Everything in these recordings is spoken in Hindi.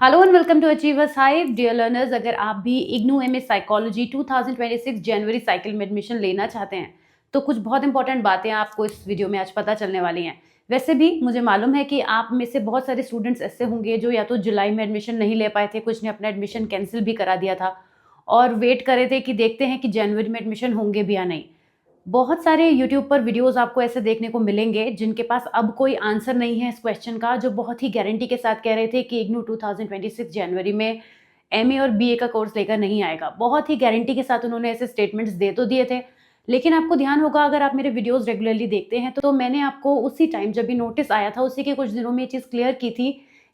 Hello and welcome to achievers hive dear learners. अगर आप भी इग्नू एमए साइकोलॉजी 2026 जनवरी साइकिल में एडमिशन लेना चाहते हैं तो कुछ बहुत इंपॉर्टेंट बातें आपको इस वीडियो में आज पता चलने वाली हैं। वैसे भी मुझे मालूम है कि आप में से बहुत सारे स्टूडेंट्स ऐसे होंगे जो या तो जुलाई में एडमिशन नहीं ले पाए थे, कुछ ने अपना एडमिशन कैंसिल भी करा दिया था और वेट कर रहे थे कि देखते हैं कि जनवरी में एडमिशन होंगे भी या नहीं। बहुत सारे यूट्यूब पर वीडियोस आपको ऐसे देखने को मिलेंगे जिनके पास अब कोई आंसर नहीं है इस क्वेश्चन का, जो बहुत ही गारंटी के साथ कह रहे थे कि इग्नू 2026 जनवरी में एमए और बीए का कोर्स लेकर नहीं आएगा। बहुत ही गारंटी के साथ उन्होंने ऐसे स्टेटमेंट्स दे तो दिए थे, लेकिन आपको ध्यान होगा अगर आप मेरे वीडियोस रेगुलरली देखते हैं तो मैंने आपको उसी टाइम जब भी नोटिस आया था उसी के कुछ दिनों में ये चीज़ क्लियर की थी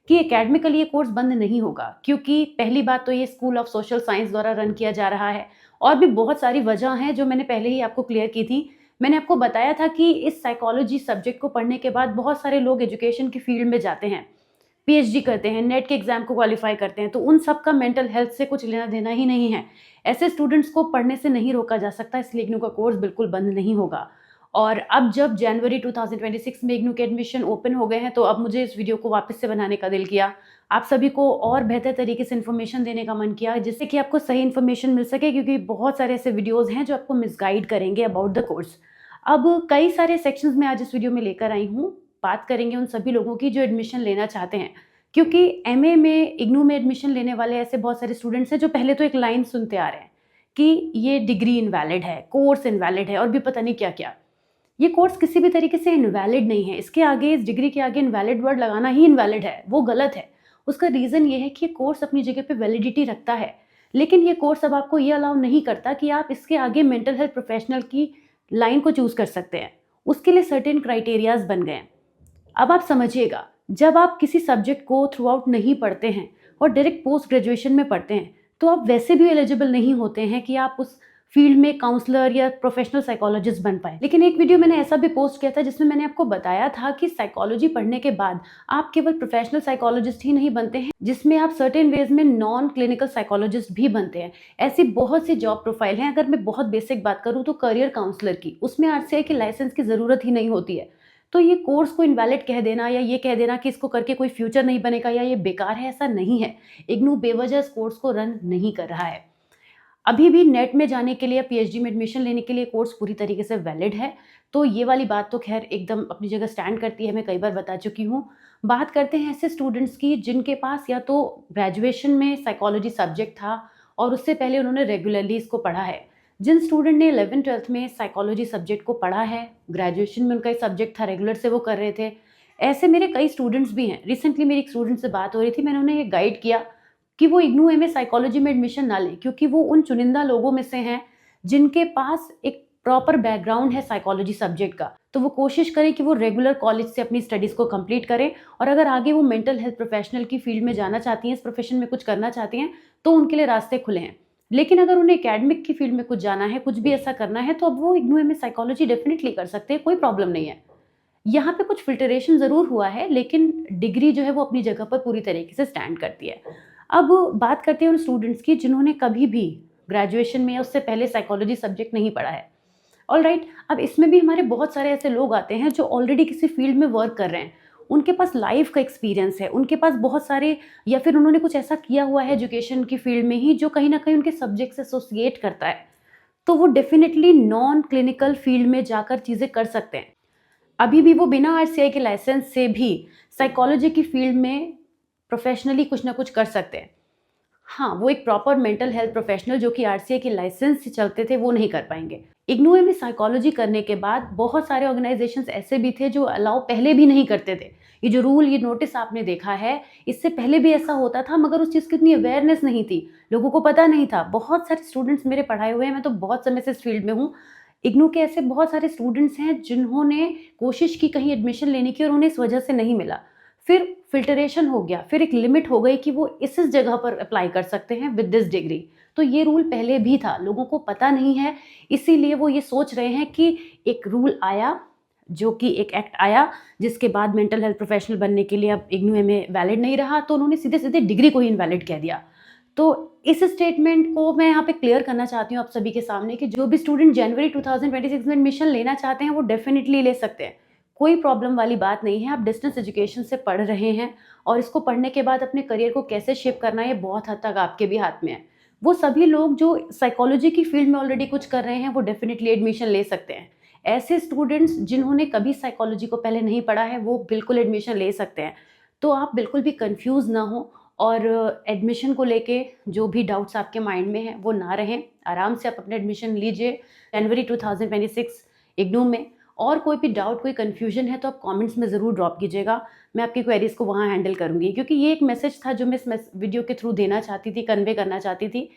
कि एकेडमिकली ये कोर्स बंद नहीं होगा, क्योंकि पहली बात तो ये स्कूल ऑफ सोशल साइंस द्वारा रन किया जा रहा है और भी बहुत सारी वजह हैं जो मैंने पहले ही आपको क्लियर की थी। मैंने आपको बताया था कि इस साइकोलॉजी सब्जेक्ट को पढ़ने के बाद बहुत सारे लोग एजुकेशन की फील्ड में जाते हैं, पीएचडी करते हैं, नेट के एग्जाम को क्वालिफाई करते हैं, तो उन सब का मेंटल हेल्थ से कुछ लेना देना ही नहीं है। ऐसे स्टूडेंट्स को पढ़ने से नहीं रोका जा सकता, इसलिए इग्नू का कोर्स बिल्कुल बंद नहीं होगा। और अब जब जनवरी 2026 में इग्नू के एडमिशन ओपन हो गए हैं तो अब मुझे इस वीडियो को वापस से बनाने का दिल किया, आप सभी को और बेहतर तरीके से इन्फॉर्मेशन देने का मन किया जिससे कि आपको सही इन्फॉर्मेशन मिल सके, क्योंकि बहुत सारे ऐसे वीडियोस हैं जो आपको मिसगाइड करेंगे अबाउट द कोर्स। अब कई सारे सेक्शंस में आज इस वीडियो में लेकर आई हूँ। बात करेंगे उन सभी लोगों की जो एडमिशन लेना चाहते हैं, क्योंकि एमए में इग्नू में एडमिशन लेने वाले ऐसे बहुत सारे स्टूडेंट्स हैं जो पहले तो एक लाइन सुनते आ रहे हैं कि ये डिग्री इनवैलिड है, कोर्स इनवैलिड है और भी पता नहीं क्या क्या। ये कोर्स किसी भी तरीके से इनवैलिड नहीं है। इसके आगे, इस डिग्री के आगे इनवैलिड वर्ड लगाना ही इनवैलिड है, वो गलत है। उसका रीज़न ये है कि ये कोर्स अपनी जगह पे वैलिडिटी रखता है, लेकिन ये कोर्स अब आपको ये अलाउ नहीं करता कि आप इसके आगे मेंटल हेल्थ प्रोफेशनल की लाइन को चूज़ कर सकते हैं। उसके लिए सर्टेन क्राइटेरियाज बन गए हैं। अब आप समझिएगा, जब आप किसी सब्जेक्ट को थ्रू आउट नहीं पढ़ते हैं और डायरेक्ट पोस्ट ग्रेजुएशन में पढ़ते हैं तो आप वैसे भी एलिजिबल नहीं होते हैं कि आप उस फील्ड में काउंसलर या प्रोफेशनल साइकोलॉजिस्ट बन पाए। लेकिन एक वीडियो मैंने ऐसा भी पोस्ट किया था जिसमें मैंने आपको बताया था कि साइकोलॉजी पढ़ने के बाद आप केवल प्रोफेशनल साइकोलॉजिस्ट ही नहीं बनते हैं, जिसमें आप सर्टेन वेज में नॉन क्लिनिकल साइकोलॉजिस्ट भी बनते हैं। ऐसी बहुत सी जॉब प्रोफाइल हैं। अगर मैं बहुत बेसिक बात करूँ तो करियर काउंसलर की, उसमें आरसीआई के लाइसेंस की ज़रूरत ही नहीं होती है। तो ये कोर्स को इनवैलिड कह देना या ये कह देना कि इसको करके कोई फ्यूचर नहीं बनेगा या ये बेकार है, ऐसा नहीं है। इग्नू बेवजह इस कोर्स को रन नहीं कर रहा है। अभी भी नेट में जाने के लिए, पीएचडी में एडमिशन लेने के लिए कोर्स पूरी तरीके से वैलिड है। तो ये वाली बात तो खैर एकदम अपनी जगह स्टैंड करती है, मैं कई बार बता चुकी हूँ। बात करते हैं ऐसे स्टूडेंट्स की जिनके पास या तो ग्रेजुएशन में साइकोलॉजी सब्जेक्ट था और उससे पहले उन्होंने रेगुलरली इसको पढ़ा है। जिन स्टूडेंट ने 11th-12th में साइकोलॉजी सब्जेक्ट को पढ़ा है, ग्रेजुएशन में उनका ये सब्जेक्ट था, रेगुलर से वो कर रहे थे, ऐसे मेरे कई स्टूडेंट्स भी हैं। रिसेंटली मेरी एक स्टूडेंट से बात हो रही थी, मैंने उन्हें ये गाइड किया कि वो इग्नू एमए साइकोलॉजी में एडमिशन ना लें, क्योंकि वो उन चुनिंदा लोगों में से हैं जिनके पास एक प्रॉपर बैकग्राउंड है साइकोलॉजी सब्जेक्ट का। तो वो कोशिश करें कि वो रेगुलर कॉलेज से अपनी स्टडीज़ को कंप्लीट करें, और अगर आगे वो मेंटल हेल्थ प्रोफेशनल की फील्ड में जाना चाहती हैं, इस प्रोफेशन में कुछ करना चाहती हैं, तो उनके लिए रास्ते खुले हैं। लेकिन अगर उन्हें एकेडमिक की फील्ड में कुछ जाना है, कुछ भी ऐसा करना है, तो अब वो इग्नू एमए साइकोलॉजी डेफिनेटली कर सकते हैं, कोई प्रॉब्लम नहीं है। यहाँ पे कुछ फ़िल्टरेशन ज़रूर हुआ है, लेकिन डिग्री जो है वो अपनी जगह पर पूरी तरीके से स्टैंड करती है। अब बात करते हैं उन स्टूडेंट्स की जिन्होंने कभी भी ग्रेजुएशन में या उससे पहले साइकोलॉजी सब्जेक्ट नहीं पढ़ा है। ऑलराइट, अब इसमें भी हमारे बहुत सारे ऐसे लोग आते हैं जो ऑलरेडी किसी फील्ड में वर्क कर रहे हैं, उनके पास लाइफ का एक्सपीरियंस है, उनके पास बहुत सारे, या फिर उन्होंने कुछ ऐसा किया हुआ है एजुकेशन की फील्ड में ही जो कहीं ना कहीं उनके सब्जेक्ट से एसोसिएट करता है। तो वो डेफिनेटली नॉन क्लिनिकल फील्ड में जाकर चीज़ें कर सकते हैं। अभी भी वो बिना आरसीआई के लाइसेंस से भी साइकोलॉजी की फील्ड में प्रोफेशनली कुछ ना कुछ कर सकते हैं। हाँ, वो एक प्रॉपर मेंटल हेल्थ प्रोफेशनल जो कि आरसीआई के लाइसेंस से चलते थे, वो नहीं कर पाएंगे। इग्नू में साइकोलॉजी करने के बाद बहुत सारे ऑर्गेनाइजेशंस ऐसे भी थे जो अलाउ पहले भी नहीं करते थे। ये जो रूल, ये नोटिस आपने देखा है, इससे पहले भी ऐसा होता था, मगर उस चीज़ की इतनी अवेयरनेस नहीं थी, लोगों को पता नहीं था। बहुत सारे स्टूडेंट्स मेरे पढ़ाए हुए हैं, मैं तो बहुत समय से इस फील्ड में हूँ। इग्नू के ऐसे बहुत सारे स्टूडेंट्स हैं जिन्होंने कोशिश की कहीं एडमिशन लेने की और उन्हें इस वजह से नहीं मिला। फिर फिल्टरेशन हो गया, फिर एक लिमिट हो गई कि वो इस जगह पर अप्लाई कर सकते हैं विद दिस डिग्री। तो ये रूल पहले भी था, लोगों को पता नहीं है, इसीलिए वो ये सोच रहे हैं कि एक रूल आया, जो कि एक एक्ट आया जिसके बाद मेंटल हेल्थ प्रोफेशनल बनने के लिए अब इग्नू एमए वैलिड नहीं रहा, तो उन्होंने सीधे सीधे डिग्री को ही इनवैलिड कह दिया। तो इस स्टेटमेंट को मैं यहाँ पे क्लियर करना चाहती हूँ आप सभी के सामने कि जो भी स्टूडेंट जनवरी 2026 में एडमिशन लेना चाहते हैं वो डेफिनेटली ले सकते हैं। कोई प्रॉब्लम वाली बात नहीं है। आप डिस्टेंस एजुकेशन से पढ़ रहे हैं और इसको पढ़ने के बाद अपने करियर को कैसे शेप करना है, ये बहुत हद तक आपके भी हाथ में है। वो सभी लोग जो साइकोलॉजी की फील्ड में ऑलरेडी कुछ कर रहे हैं, वो डेफिनेटली एडमिशन ले सकते हैं। ऐसे स्टूडेंट्स जिन्होंने कभी साइकोलॉजी को पहले नहीं पढ़ा है, वो बिल्कुल एडमिशन ले सकते हैं। तो आप बिल्कुल भी कंफ्यूज ना हो और एडमिशन को लेके जो भी डाउट्स आपके माइंड में हैं वो ना रहें। आराम से आप अपने एडमिशन लीजिए जनवरी 2026 इग्नू में। और कोई भी डाउट, कोई कन्फ्यूजन है तो आप कमेंट्स में ज़रूर ड्रॉप कीजिएगा। मैं आपकी क्वेरीज़ को वहाँ हैंडल करूँगी, क्योंकि ये एक मैसेज था जो मैं इस वीडियो के थ्रू देना चाहती थी, कन्वे करना चाहती थी।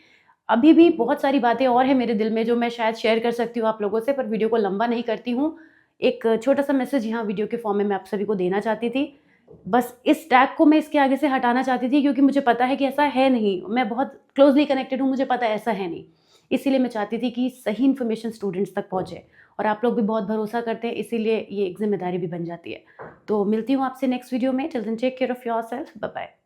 अभी भी बहुत सारी बातें और हैं मेरे दिल में जो मैं शायद शेयर कर सकती हूँ आप लोगों से, पर वीडियो को लंबा नहीं करती हूँ। एक छोटा-सा मैसेज यहाँ वीडियो के फॉर्म में मैं आप सभी को देना चाहती थी। बस इस टैग को मैं इसके आगे से हटाना चाहती थी, क्योंकि मुझे पता है कि ऐसा है नहीं। मैं बहुत क्लोज़ली कनेक्टेड हूँ, मुझे पता है ऐसा है नहीं। इसीलिए मैं चाहती थी कि सही इन्फॉर्मेशन स्टूडेंट्स तक पहुँचे, और आप लोग भी बहुत भरोसा करते हैं, इसीलिए ये एक ज़िम्मेदारी भी बन जाती है। तो मिलती हूँ आपसे नेक्स्ट वीडियो में। Till then take care of yourself. Bye bye.